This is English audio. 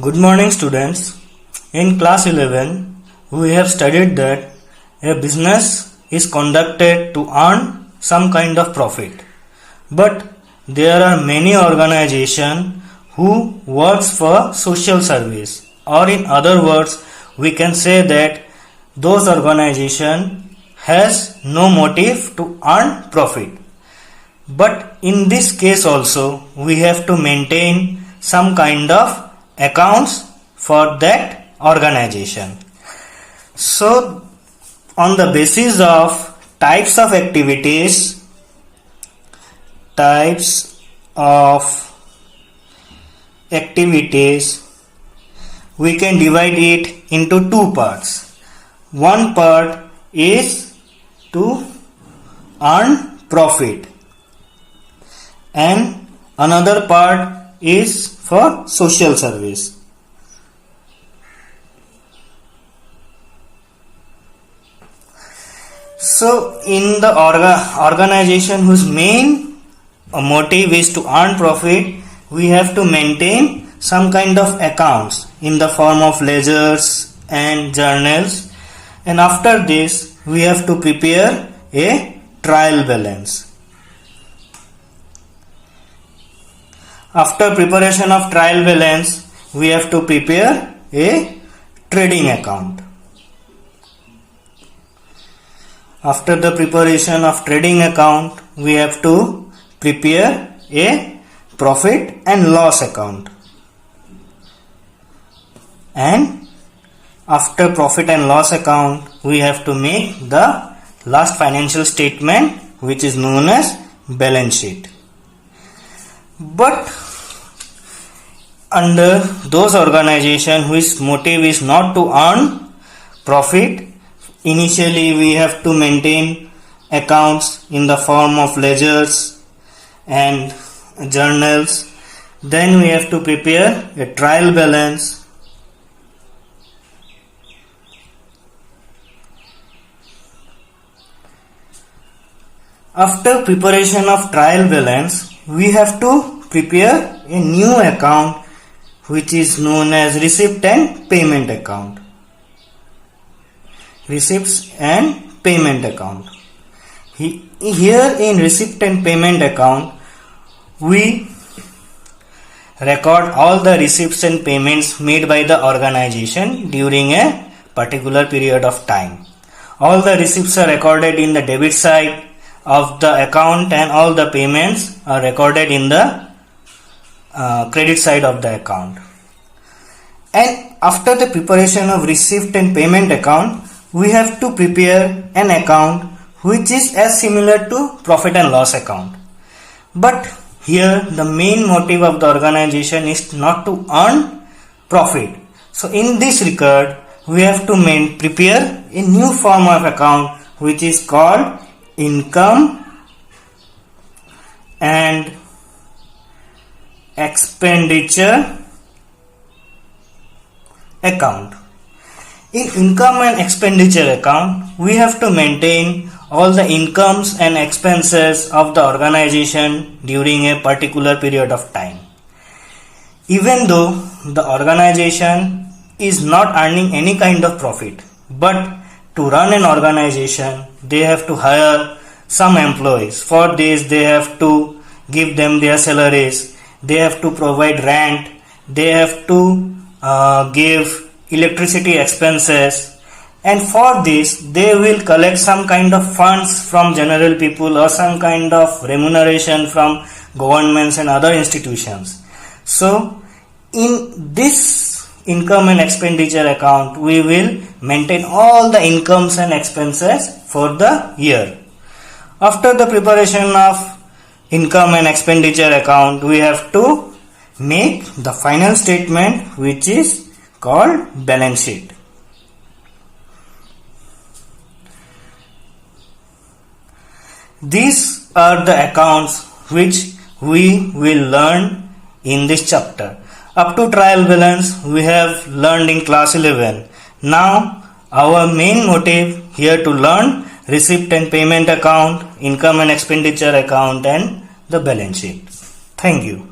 Good morning, students. In class 11, we have studied that a business is conducted to earn some kind of profit. But there are many organizations who works for social service, or in other words, we can say that those organization has no motive to earn profit. But in this case also, we have to maintain some kind of accounts for that organization. So, on the basis of types of activities, we can divide it into two parts. One part is to earn profit, and another part is for social service. So in the organization whose main motive is to earn profit, we have to maintain some kind of accounts in the form of ledgers and journals, and after this we have to prepare a trial balance. After preparation of trial balance, we have to prepare a trading account. After the preparation of trading account, we have to prepare a profit and loss account. And after profit and loss account, we have to make the last financial statement, which is known as balance sheet. But under those organizations whose motive is not to earn profit, initially we have to maintain accounts in the form of ledgers and journals. Then we have to prepare a trial balance. After preparation of trial balance, we have to prepare a new account which is known as receipt and payment account. Receipts and payment account. Here in receipt and payment account, we record all the receipts and payments made by the organization during a particular period of time. All the receipts are recorded in the debit side of the account, and all the payments are recorded in the credit side of the account. And after the preparation of receipt and payment account, we have to prepare an account which is as similar to profit and loss account. But here the main motive of the organization is not to earn profit. So in this regard, we have to prepare a new form of account which is called income and expenditure account. In income and expenditure account, we have to maintain all the incomes and expenses of the organization during a particular period of time. Even though the organization is not earning any kind of profit, but to run an organization, they have to hire some employees. For this, they have to give them their salaries, they have to provide rent, they have to give electricity expenses, and for this they will collect some kind of funds from general people or some kind of remuneration from governments and other institutions. So in this income and expenditure account, we will maintain all the incomes and expenses for the year. After the preparation of income and expenditure account, we have to make the final statement, which is called balance sheet. These are the accounts which we will learn in this chapter. Up to trial balance we have learned in class 11. Now our main motive here to learn receipt and payment account, income and expenditure account, and the balance sheet. Thank you.